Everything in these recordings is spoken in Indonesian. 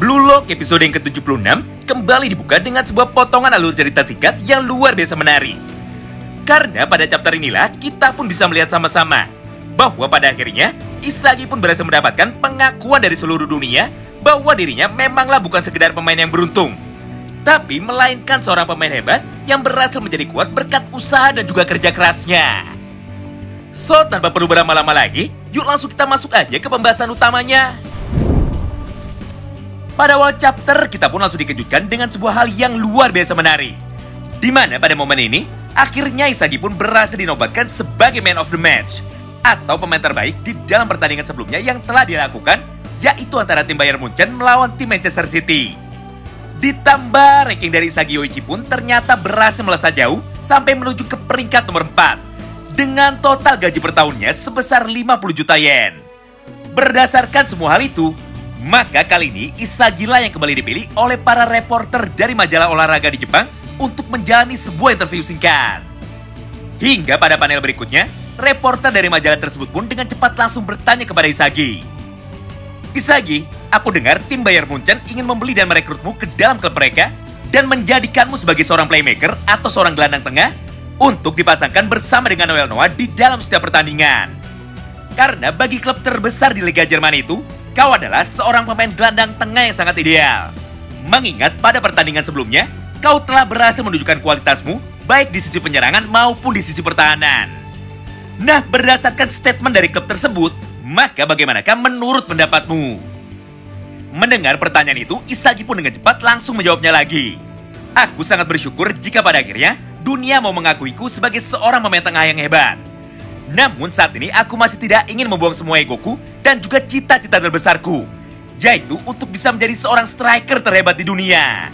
Blue Lock episode yang ke-76 kembali dibuka dengan sebuah potongan alur cerita singkat yang luar biasa menarik. Karena pada chapter inilah kita pun bisa melihat sama-sama bahwa pada akhirnya Isagi pun berhasil mendapatkan pengakuan dari seluruh dunia bahwa dirinya memanglah bukan sekedar pemain yang beruntung, tapi melainkan seorang pemain hebat yang berhasil menjadi kuat berkat usaha dan juga kerja kerasnya. So, tanpa perlu berlama-lama lagi, yuk langsung kita masuk aja ke pembahasan utamanya. Pada awal chapter, kita pun langsung dikejutkan dengan sebuah hal yang luar biasa menarik. Di mana pada momen ini, akhirnya Isagi pun berhasil dinobatkan sebagai Man of the Match, atau pemain terbaik di dalam pertandingan sebelumnya yang telah dilakukan, yaitu antara tim Bayern Munchen melawan tim Manchester City. Ditambah ranking dari Isagi Yoichi pun ternyata berhasil melesat jauh sampai menuju ke peringkat nomor 4 dengan total gaji per tahunnya sebesar 50 juta yen. Berdasarkan semua hal itu, maka kali ini Isagi lah yang kembali dipilih oleh para reporter dari majalah olahraga di Jepang untuk menjalani sebuah interview singkat. Hingga pada panel berikutnya, reporter dari majalah tersebut pun dengan cepat langsung bertanya kepada Isagi. Isagi, aku dengar tim Bayern Munchen ingin membeli dan merekrutmu ke dalam klub mereka dan menjadikanmu sebagai seorang playmaker atau seorang gelandang tengah untuk dipasangkan bersama dengan Noel Noah di dalam setiap pertandingan. Karena bagi klub terbesar di Liga Jerman itu, kau adalah seorang pemain gelandang tengah yang sangat ideal. Mengingat pada pertandingan sebelumnya, kau telah berhasil menunjukkan kualitasmu baik di sisi penyerangan maupun di sisi pertahanan. Nah, berdasarkan statement dari klub tersebut, maka bagaimanakah menurut pendapatmu? Mendengar pertanyaan itu, Isagi pun dengan cepat langsung menjawabnya lagi. Aku sangat bersyukur jika pada akhirnya dunia mau mengakuiku sebagai seorang pemain tengah yang hebat. Namun saat ini aku masih tidak ingin membuang semua egoku dan juga cita-cita terbesarku, yaitu untuk bisa menjadi seorang striker terhebat di dunia.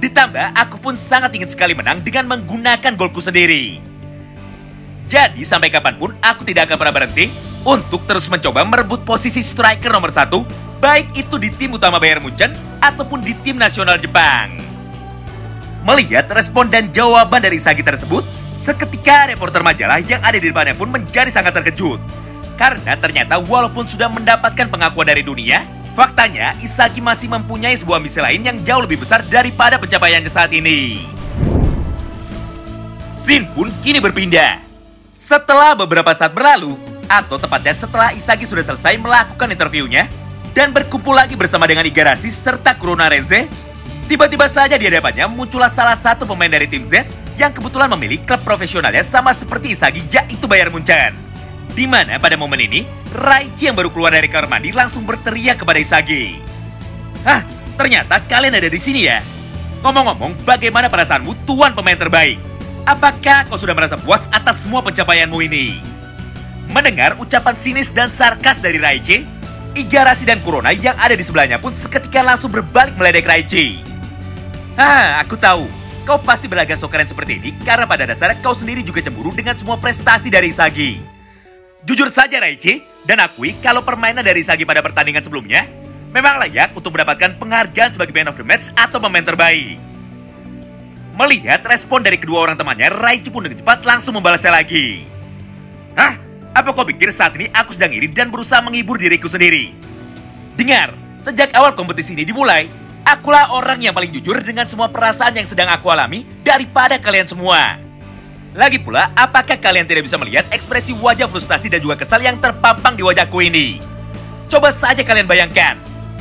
Ditambah aku pun sangat ingin sekali menang dengan menggunakan golku sendiri. Jadi sampai kapanpun aku tidak akan pernah berhenti untuk terus mencoba merebut posisi striker nomor 1, baik itu di tim utama Bayern Munchen ataupun di tim nasional Jepang. Melihat respon dan jawaban dari Isagi tersebut, seketika reporter majalah yang ada di depannya pun menjadi sangat terkejut. Karena ternyata walaupun sudah mendapatkan pengakuan dari dunia, faktanya Isagi masih mempunyai sebuah misi lain yang jauh lebih besar daripada pencapaiannya saat ini. Scene pun kini berpindah. Setelah beberapa saat berlalu, atau tepatnya setelah Isagi sudah selesai melakukan interviewnya dan berkumpul lagi bersama dengan Igarashi serta Kurona Renze, tiba-tiba saja di hadapannya muncullah salah satu pemain dari tim Z yang kebetulan memilih klub profesionalnya sama seperti Isagi, yaitu Bayern Munchen. Di mana pada momen ini, Raichi yang baru keluar dari kamar mandi langsung berteriak kepada Isagi. Hah, ternyata kalian ada di sini ya? Ngomong-ngomong, bagaimana perasaanmu tuan pemain terbaik? Apakah kau sudah merasa puas atas semua pencapaianmu ini? Mendengar ucapan sinis dan sarkas dari Raichi, Igarashi dan Kurona yang ada di sebelahnya pun seketika langsung berbalik meledek Raichi. Aku tahu. Kau pasti berlagak so keren seperti ini karena pada dasarnya kau sendiri juga cemburu dengan semua prestasi dari Isagi. Jujur saja Raichi, dan akui kalau permainan dari Isagi pada pertandingan sebelumnya memang layak untuk mendapatkan penghargaan sebagai Man of the Match atau pemain terbaik. Melihat respon dari kedua orang temannya, Raichi pun dengan cepat langsung membalasnya lagi. Hah? Apa kau pikir saat ini aku sedang iri dan berusaha menghibur diriku sendiri? Dengar, sejak awal kompetisi ini dimulai, akulah orang yang paling jujur dengan semua perasaan yang sedang aku alami daripada kalian semua. Lagi pula, apakah kalian tidak bisa melihat ekspresi wajah frustasi dan juga kesal yang terpampang di wajahku ini? Coba saja kalian bayangkan,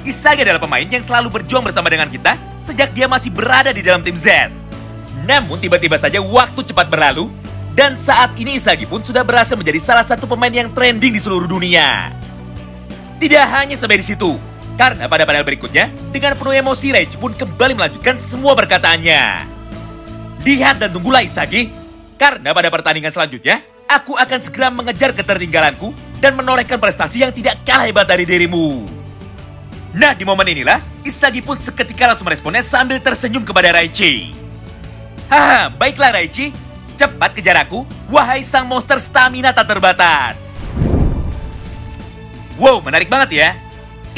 Isagi adalah pemain yang selalu berjuang bersama dengan kita sejak dia masih berada di dalam tim Z. Namun tiba-tiba saja waktu cepat berlalu, dan saat ini Isagi pun sudah berhasil menjadi salah satu pemain yang trending di seluruh dunia. Tidak hanya sampai di situ, karena pada panel berikutnya, dengan penuh emosi Raichi pun kembali melanjutkan semua perkataannya. Lihat dan tunggulah Isagi, karena pada pertandingan selanjutnya, aku akan segera mengejar ketertinggalanku dan menorehkan prestasi yang tidak kalah hebat dari dirimu. Nah, di momen inilah, Isagi pun seketika langsung meresponnya sambil tersenyum kepada Raichi. Baiklah Raichi, cepat kejar aku, wahai sang monster stamina tak terbatas. Wow, menarik banget ya.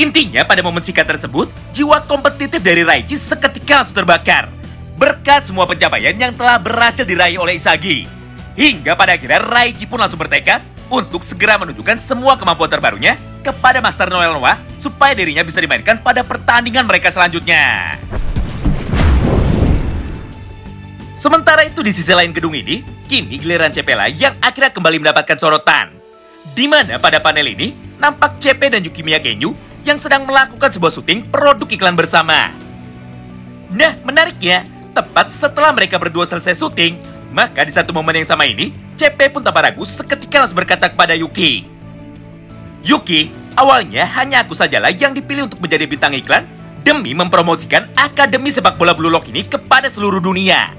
Intinya pada momen singkat tersebut, jiwa kompetitif dari Raichi seketika langsung terbakar berkat semua pencapaian yang telah berhasil diraih oleh Isagi. Hingga pada akhirnya Raichi pun langsung bertekad untuk segera menunjukkan semua kemampuan terbarunya kepada Master Noel Noah supaya dirinya bisa dimainkan pada pertandingan mereka selanjutnya. Sementara itu di sisi lain gedung ini, kini giliran CP lah yang akhirnya kembali mendapatkan sorotan. Di mana pada panel ini, nampak CP dan Yukimiya Kenyu yang sedang melakukan sebuah syuting produk iklan bersama. Nah, menariknya, tepat setelah mereka berdua selesai syuting, maka di satu momen yang sama ini, CP pun tanpa ragu seketika langsung berkata kepada Yuki. Yuki, awalnya hanya aku sajalah yang dipilih untuk menjadi bintang iklan demi mempromosikan Akademi Sepak Bola Blue Lock ini kepada seluruh dunia.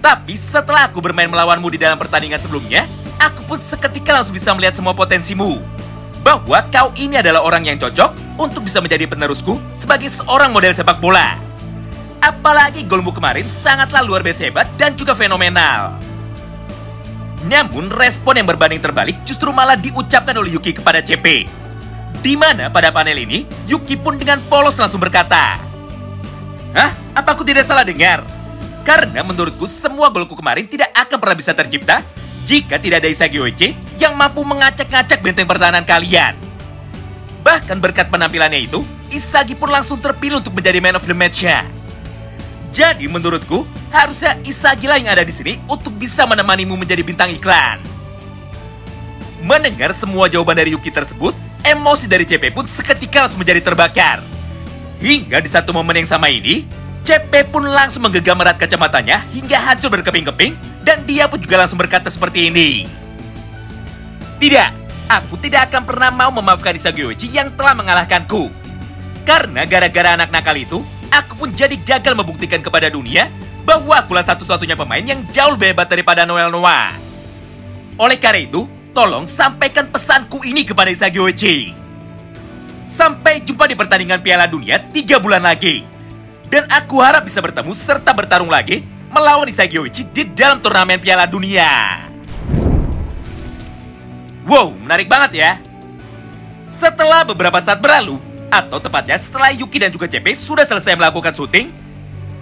Tapi setelah aku bermain melawanmu di dalam pertandingan sebelumnya, aku pun seketika langsung bisa melihat semua potensimu. Bahwa kau ini adalah orang yang cocok untuk bisa menjadi penerusku sebagai seorang model sepak bola. Apalagi golmu kemarin sangatlah luar biasa hebat dan juga fenomenal. Namun respon yang berbanding terbalik justru malah diucapkan oleh Yuki kepada CP. Di mana pada panel ini, Yuki pun dengan polos langsung berkata, "Hah? Apa aku tidak salah dengar? Karena menurutku semua golku kemarin tidak akan pernah bisa tercipta jika tidak ada Isagi Oichi yang mampu mengacak-ngacak benteng pertahanan kalian." Bahkan berkat penampilannya itu, Isagi pun langsung terpilih untuk menjadi man of the match-nya. Jadi menurutku, harusnya Isagi lah yang ada di sini untuk bisa menemanimu menjadi bintang iklan. Mendengar semua jawaban dari Yuki tersebut, emosi dari CP pun seketika langsung menjadi terbakar. Hingga di satu momen yang sama ini, CP pun langsung menggenggam erat kacamatanya hingga hancur berkeping-keping dan dia pun juga langsung berkata seperti ini. "Tidak, aku tidak akan pernah mau memaafkan Isagi Oichi yang telah mengalahkanku. Karena gara-gara anak nakal itu, aku pun jadi gagal membuktikan kepada dunia bahwa akulah satu-satunya pemain yang jauh lebih hebat daripada Noel Noah. Oleh karena itu, tolong sampaikan pesanku ini kepada Isagi Oichi. Sampai jumpa di pertandingan Piala Dunia 3 bulan lagi. Dan aku harap bisa bertemu serta bertarung lagi melawan Isagi Oichi di dalam turnamen Piala Dunia." Wow, menarik banget ya. Setelah beberapa saat berlalu, atau tepatnya setelah Yuki dan juga CP sudah selesai melakukan syuting,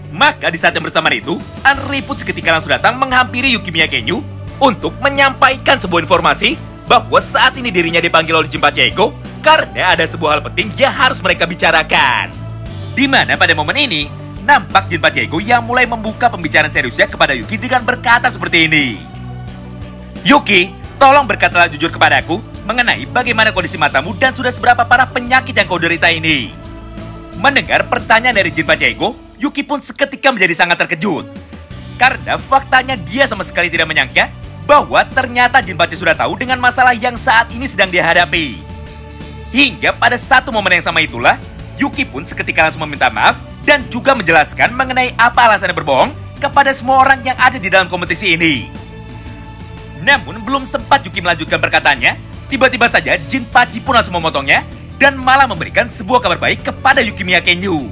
maka di saat yang bersamaan itu, Anri pun seketika langsung datang menghampiri Yukimiya Kenyu untuk menyampaikan sebuah informasi bahwa saat ini dirinya dipanggil oleh Jinpachi Ego karena ada sebuah hal penting yang harus mereka bicarakan. Di mana pada momen ini, nampak Jinpachi Ego yang mulai membuka pembicaraan seriusnya kepada Yuki dengan berkata seperti ini. "Yuki, tolong berkatalah jujur kepadaku mengenai bagaimana kondisi matamu dan sudah seberapa parah penyakit yang kau derita ini." Mendengar pertanyaan dari Jinpachi Ego, Yuki pun seketika menjadi sangat terkejut. Karena faktanya dia sama sekali tidak menyangka bahwa ternyata Jinpachi sudah tahu dengan masalah yang saat ini sedang dia hadapi. Hingga pada satu momen yang sama itulah, Yuki pun seketika langsung meminta maaf dan juga menjelaskan mengenai apa alasannya berbohong kepada semua orang yang ada di dalam kompetisi ini. Namun belum sempat Yuki melanjutkan perkataannya, tiba-tiba saja Jinpachi pun langsung memotongnya dan malah memberikan sebuah kabar baik kepada Yukimiya Kenyu.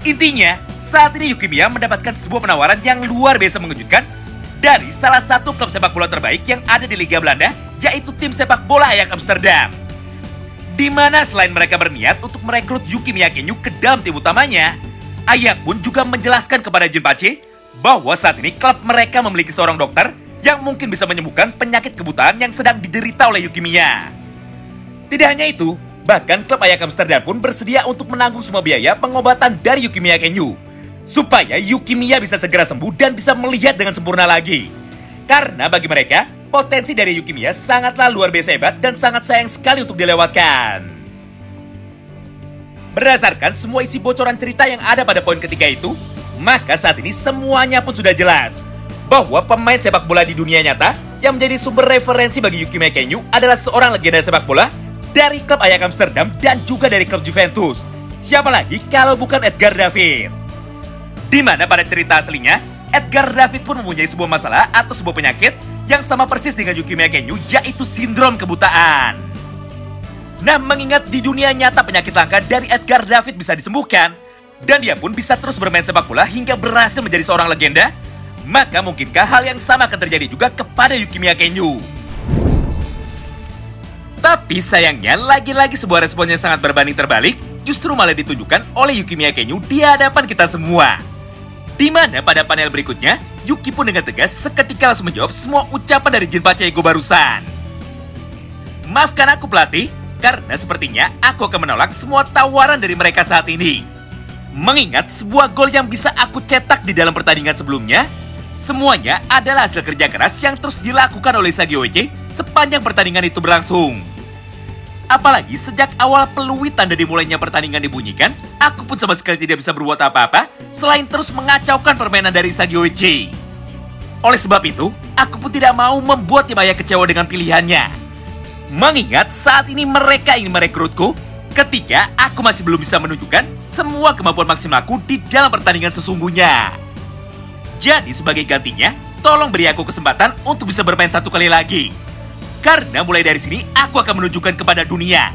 Intinya, saat ini Yukimiya mendapatkan sebuah penawaran yang luar biasa mengejutkan dari salah satu klub sepak bola terbaik yang ada di Liga Belanda, yaitu tim sepak bola Ajax Amsterdam. Di mana selain mereka berniat untuk merekrut Yukimiya Kenyu ke dalam tim utamanya, Ajax pun juga menjelaskan kepada Jinpachi bahwa saat ini klub mereka memiliki seorang dokter yang mungkin bisa menyembuhkan penyakit kebutaan yang sedang diderita oleh Yukimiya. Tidak hanya itu, bahkan klub Ajax Amsterdam pun bersedia untuk menanggung semua biaya pengobatan dari Yukimiya Kenyu, supaya Yukimiya bisa segera sembuh dan bisa melihat dengan sempurna lagi. Karena bagi mereka, potensi dari Yukimiya sangatlah luar biasa hebat dan sangat sayang sekali untuk dilewatkan. Berdasarkan semua isi bocoran cerita yang ada pada poin ketiga itu, maka saat ini semuanya pun sudah jelas bahwa pemain sepak bola di dunia nyata yang menjadi sumber referensi bagi Yukimiya Kenyu adalah seorang legenda sepak bola dari klub Ajax Amsterdam dan juga dari klub Juventus. Siapa lagi kalau bukan Edgar David? Di mana pada cerita aslinya, Edgar David pun mempunyai sebuah masalah atau sebuah penyakit yang sama persis dengan Yukimiya Kenyu, yaitu sindrom kebutaan. Nah, mengingat di dunia nyata penyakit langka dari Edgar David bisa disembuhkan, dan dia pun bisa terus bermain sepak bola hingga berhasil menjadi seorang legenda, maka mungkinkah hal yang sama akan terjadi juga kepada Yukimiya Kenyu? Tapi sayangnya, lagi-lagi sebuah respon yang sangat berbanding terbalik justru malah ditunjukkan oleh Yukimiya Kenyu di hadapan kita semua. Di mana pada panel berikutnya, Yuki pun dengan tegas seketika langsung menjawab semua ucapan dari Jinpachi Ego barusan. "Maafkan aku pelatih, Karena sepertinya aku akan menolak semua tawaran dari mereka saat ini. Mengingat sebuah gol yang bisa aku cetak di dalam pertandingan sebelumnya, semuanya adalah hasil kerja keras yang terus dilakukan oleh Isagi Oichi sepanjang pertandingan itu berlangsung. Apalagi sejak awal peluit tanda dimulainya pertandingan dibunyikan, aku pun sama sekali tidak bisa berbuat apa-apa selain terus mengacaukan permainan dari Isagi Oichi. Oleh sebab itu, aku pun tidak mau membuat tim ayah kecewa dengan pilihannya. Mengingat saat ini mereka ingin merekrutku ketika aku masih belum bisa menunjukkan semua kemampuan maksimalku di dalam pertandingan sesungguhnya. Jadi sebagai gantinya, tolong beri aku kesempatan untuk bisa bermain satu kali lagi. Karena mulai dari sini aku akan menunjukkan kepada dunia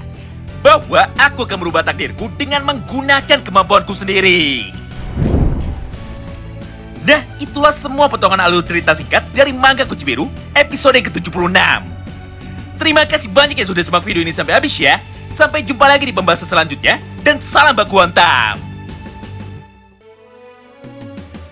bahwa aku akan merubah takdirku dengan menggunakan kemampuanku sendiri. Nah, itulah semua potongan alur cerita singkat dari manga Kuchibiru episode ke-76. Terima kasih banyak yang sudah simak video ini sampai habis ya. Sampai jumpa lagi di pembahasan selanjutnya. Dan salam baku hantam.